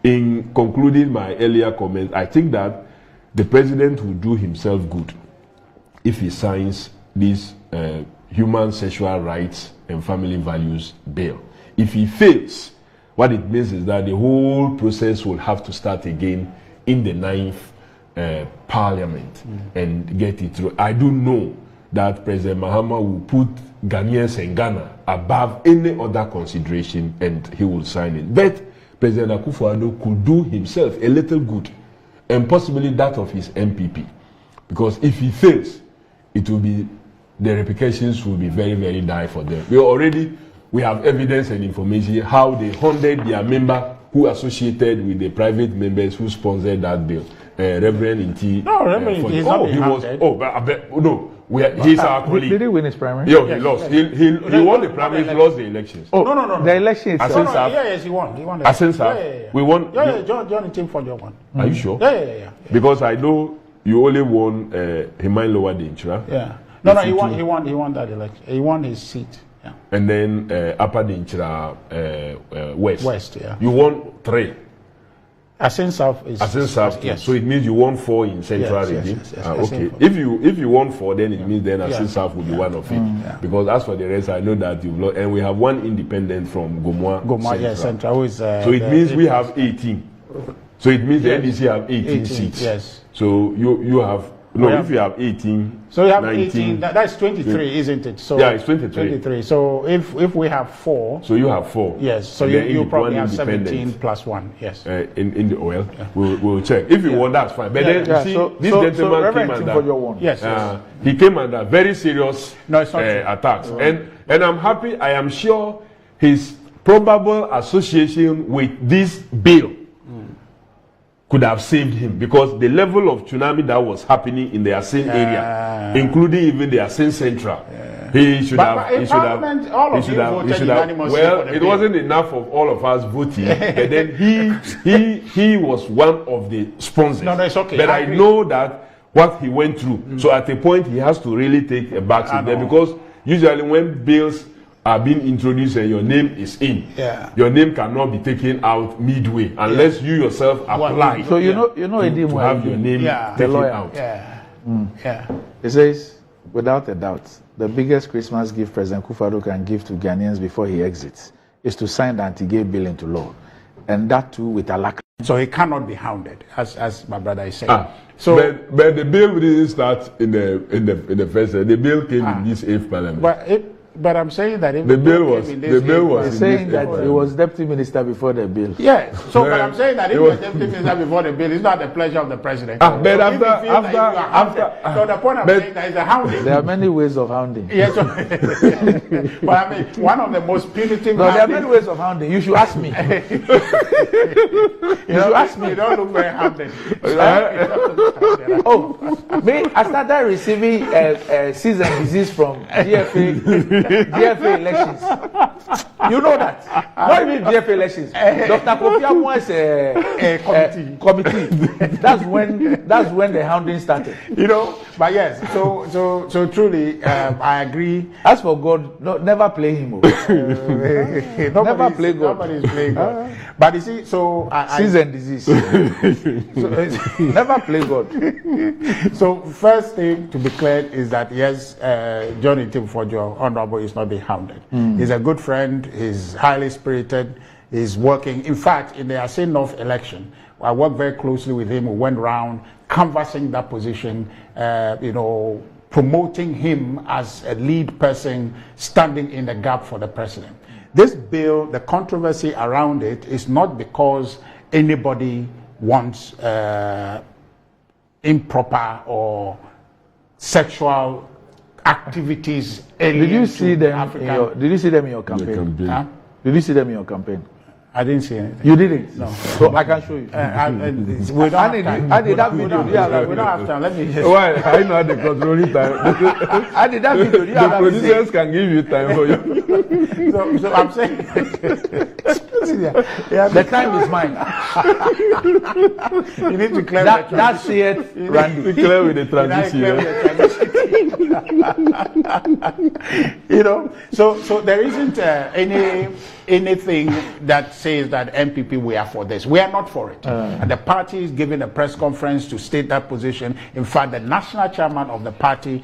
In concluding my earlier comments, I think that the president will do himself good if he signs this human sexual rights and family values bill. If he fails, what it means is that the whole process will have to start again in the 9th parliament and get it through. I do know that President Mahama will put Ghanaians and Ghana above any other consideration and he will sign it. But President Akufo-Addo could do himself a little good and possibly that of his MPP. Because if he fails, it will be, the repercussions will be very, very dire for them. We have evidence and information how they hounded their member who associated with the private members who sponsored that bill. Reverend Inti. No, Reverend Inti is not being hounded. He's our colleague. Did he win his primary? Yeah, he lost. He won the primary, he lost the elections. Oh, no. The election itself. Yes, he won. He won. We won. Yeah, John Tim for won. Are you sure? Yeah. Because I know you only won Himai Lower Dinchra. Yeah. No, he won that election. He won his seat. Yeah. And then Upper Dinchra West. West, yeah. You won 3. Asin South is South. Yes. So it means you won 4 in Central region. Yes. Okay. If you won 4, then it means then Asin South will be one of it. Because as for the rest, I know that you've lost, and we have one independent from Gomwa. Central. Central is, so it means we have 18. So it means the NDC have 18 seats. Yes. So you have if you have 18. So you have 19, 18. That's 23, isn't it? So yeah, it's 23. 23. So if we have 4. So you have 4. Yes. So you probably have 17 plus 1. Yes. In the oil, we'll check. If you want, that's fine. But then you see, this gentleman came under. Yes. He came under very serious attacks, and I'm happy. I am sure his probable association with this bill could have saved him, because the level of tsunami that was happening in the Asin area, including even the Asin Central, he should have. Well, it wasn't enough of all of us voting, but then he was one of the sponsors. No, it's okay. But I know that what he went through. So at a point, he has to really take a back seat there, because usually when bills are being introduced and your name is in, your name cannot be taken out midway unless you yourself apply. So you know, to have your name taken out. It says, without a doubt, the biggest Christmas gift President Akufo-Addo can give to Ghanaians before he exits is to sign the anti-gay bill into law, and that too with alacrity. So he cannot be hounded, as my brother is saying. But the bill didn't start in the first. The bill came in this 8th parliament. But I'm saying that if the bill was saying that he was deputy minister before the bill. Yes. So, but I'm saying that if he was deputy minister before the bill, it's not the pleasure of the president. But so after, so the point I'm saying that is a hounding. There are many ways of hounding. Yes. But I mean, one of the most punitive. No, there are many ways of hounding. You should ask me. You should ask me. You don't look very hounded. I started receiving cease and desist from DFA elections. You know that. Not even DFA elections. Dr. Kofi Amua's committee. That's when the hounding started. But yes. So truly, I agree. As for God, never play him. Never play God. Nobody's playing God. But you see, so cease and desist. Never play God. So first thing to be cleared is that yes, Johnny Timfojo, Honorable, is not being hounded. He's a good friend. He's highly spirited. He's working. In fact, in the Asin North election, I worked very closely with him. We went around canvassing that position, promoting him as a lead person standing in the gap for the president. This bill, the controversy around it is not because anybody wants improper or sexual activities. Did you see them in your campaign? Did you see them in your campaign? I didn't see anything. You didn't? No. So I can show you. We don't have time. I did that video. We don't have time. Let me just... Why? I know the controlling time. I did that video. The producers can give you time for you. So I'm saying... The time is mine. You need to clear That's it, Randy. Clear with the transition. You know, so there isn't anything that says that MPP we are for this. We are not for it. And the party is giving a press conference to state that position. In fact, the national chairman of the party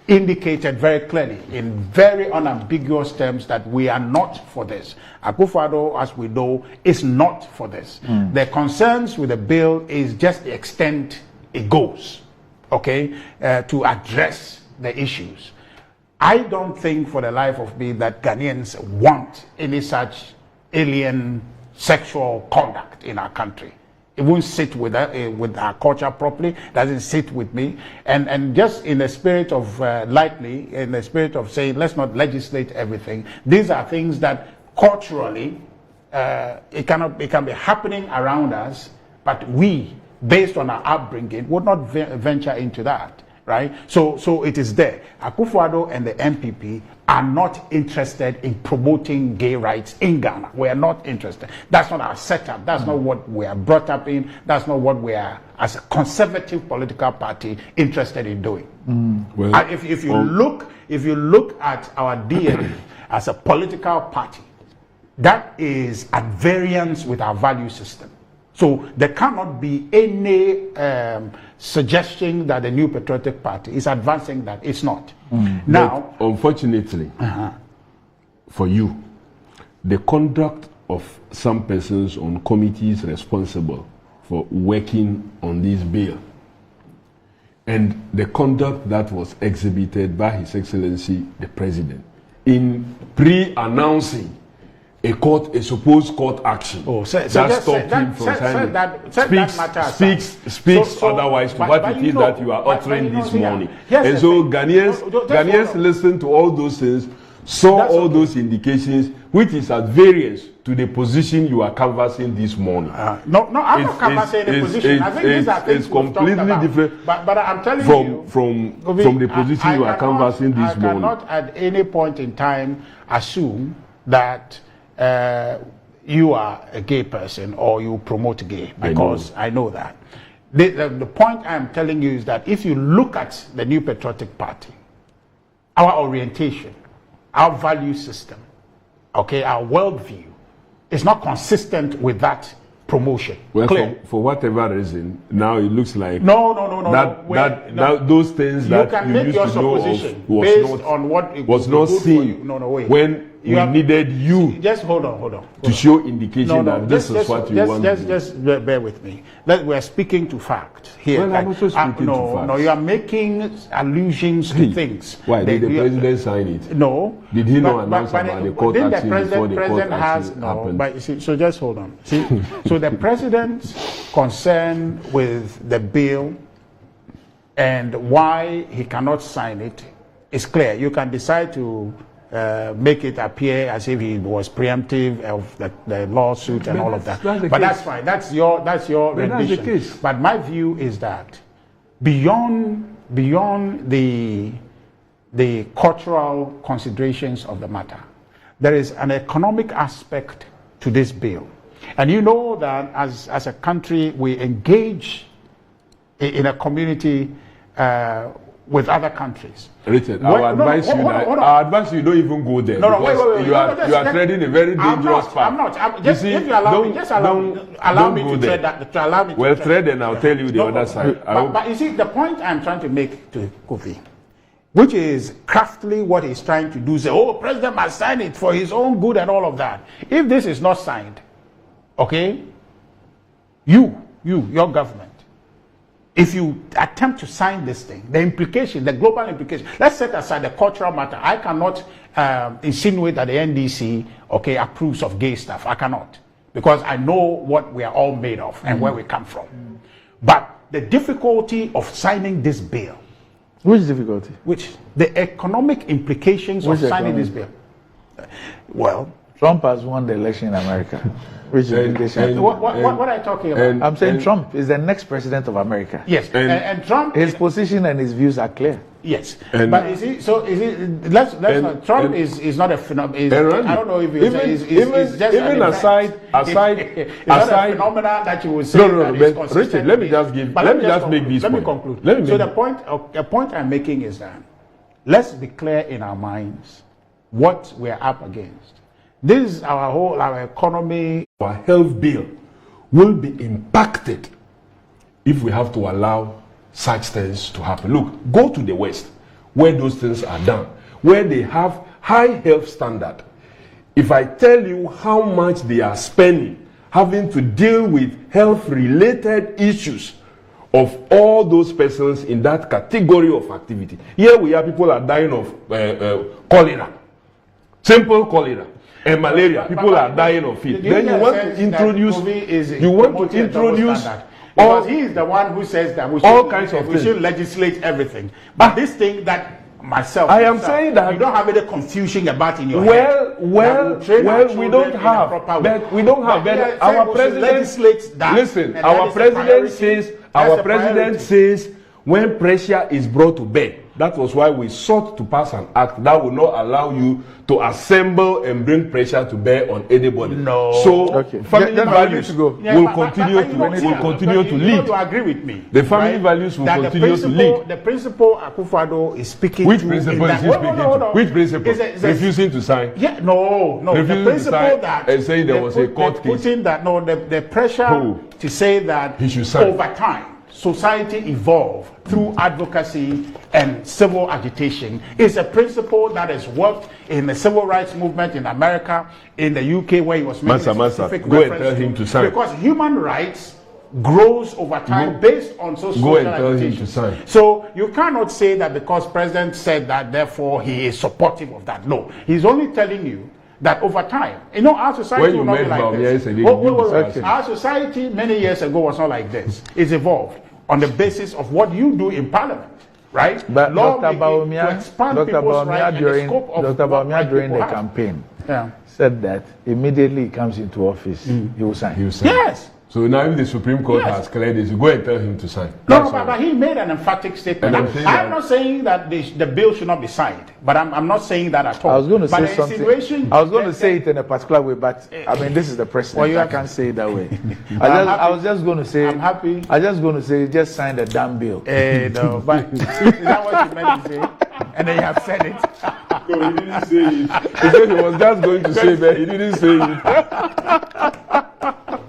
indicated very clearly in very unambiguous terms that we are not for this. Akufo-Addo, as we know, is not for this. The concerns with the bill is just the extent it goes, okay, to address the issues. I don't think for the life of me that Ghanaians want any such alien sexual conduct in our country. It won't sit with our culture properly, doesn't sit with me. And just in the spirit of lightly, in the spirit of saying, let's not legislate everything, these are things that culturally, it can be happening around us, but we, based on our upbringing, would not venture into that, right? So it is there. Akufo-Addo and the MPP are not interested in promoting gay rights in Ghana. We are not interested. That's not our setup. That's not what we are brought up in. That's not what we are, as a conservative political party, interested in doing. Well, if you look at our DNA as a political party, that is at variance with our value system. So there cannot be any suggestion that the New Patriotic Party is advancing that. It's not. Now, but unfortunately, for you, the conduct of some persons on committees responsible for working on this bill and the conduct that was exhibited by His Excellency the President in pre-announcing a supposed court action that stopped him from signing speaks otherwise to what it is that you are uttering this morning. And so Ghanaians listen to all those things, saw all those indications, which is at variance to the position you are canvassing this morning. No, I'm not canvassing the position. I think these are things it's completely different but I'm telling you, from the position you are canvassing this morning. I cannot at any point in time assume that you are a gay person or you promote gay, because I know that. The point I'm telling you is that if you look at the New Patriotic Party, our orientation, our value system, okay, our worldview is not consistent with that promotion. Well, for whatever reason, now it looks like no. Those things that can you make used your to know supposition of based on what it was not seen when we needed you just hold on to show indication that this is what you want. Just bear with me. We are speaking to fact here. Well, I'm also speaking to fact. No, you are making allusions to things. Why did the president sign it? No. Did he not announce about the court action before the court action happened? But you see, so just hold on. See, so the president's concern with the bill and why he cannot sign it is clear. You can decide to make it appear as if he was preemptive of the lawsuit and all of that. But that's fine. That's your rendition. But my view is that beyond the cultural considerations of the matter, there is an economic aspect to this bill. And you know that as a country, we engage in a community with other countries. Richard, I advise you don't even go there. Wait. You are treading a very dangerous path. I'm not. If you allow me to tread that. Well, tread and I'll tell you the other side. But you see, the point I'm trying to make to Kofi, which is craftily what he's trying to do, say, President must sign it for his own good and all of that. If this is not signed, okay, your government, if you attempt to sign this thing, the implication, the global implication, let's set aside the cultural matter. I cannot insinuate that the NDC, okay, approves of gay stuff. I cannot. Because I know what we are all made of and where we come from. But the difficulty of signing this bill. Which difficulty? The economic implications of signing this bill. Well, Trump has won the election in America. Which indication? What are you talking about? I'm saying Trump is the next president of America. Yes, and Trump. His position and his views are clear. Yes, but is he? So is he? Let's not. Trump is not a phenomenon. I don't know if it's just even aside, it's not a phenomenon that you would say. No. But Richard, let me just make this point. Let me conclude. So the point I'm making is that let's be clear in our minds what we're up against. This is our economy. Our health bill will be impacted if we have to allow such things to happen. Look, go to the West, where those things are done, where they have high health standard. If I tell you how much they are spending having to deal with health-related issues of all those persons in that category of activity. Here we are, people are dying of cholera, simple cholera, and malaria. People are dying of it. Then you want to introduce, because he is the one who says that we should legislate everything. But this thing that I am saying that you don't have any confusion about in your head. We don't have. But we don't have. But our president listen. Our president says when pressure is brought to bear. That was why we sought to pass an act that will not allow you to assemble and bring pressure to bear on anybody. No. So family values will continue to lead. You agree with me? The family values will continue to lead. The principle Akufo-Addo is speaking Which to. Principle is he speaking to? Which principle? Refusing to sign. Yeah, no. Refusing the principle that and saying there was a court case. Putting that the pressure to say that he should sign. Over time society evolved through advocacy and civil agitation is a principle that has worked in the civil rights movement in America, in the UK, where he was making a specific go reference and tell him to sign. Because human rights grows over time based on social agitation. So you cannot say that because President said that, therefore he is supportive of that. No, he's only telling you that over time, our society will not be like this. Our society many years ago was not like this. It's evolved on the basis of what you do in Parliament, right? But Dr. Bawumia during the campaign said that immediately he comes into office, he will sign. Yes. So now if the Supreme Court has cleared this, you go and tell him to sign. But he made an emphatic statement. I'm not saying that the bill should not be signed, but I'm not saying that at all. I was going to say something. I was going to say it in a particular way, but I mean, this is the president. I can't say it that way. I was just going to say, I'm happy. I was just going to say, just sign the damn bill. No, but is that what you meant to say? And then you have said it. No, he didn't say it. He said he was just going to say that. He didn't say it.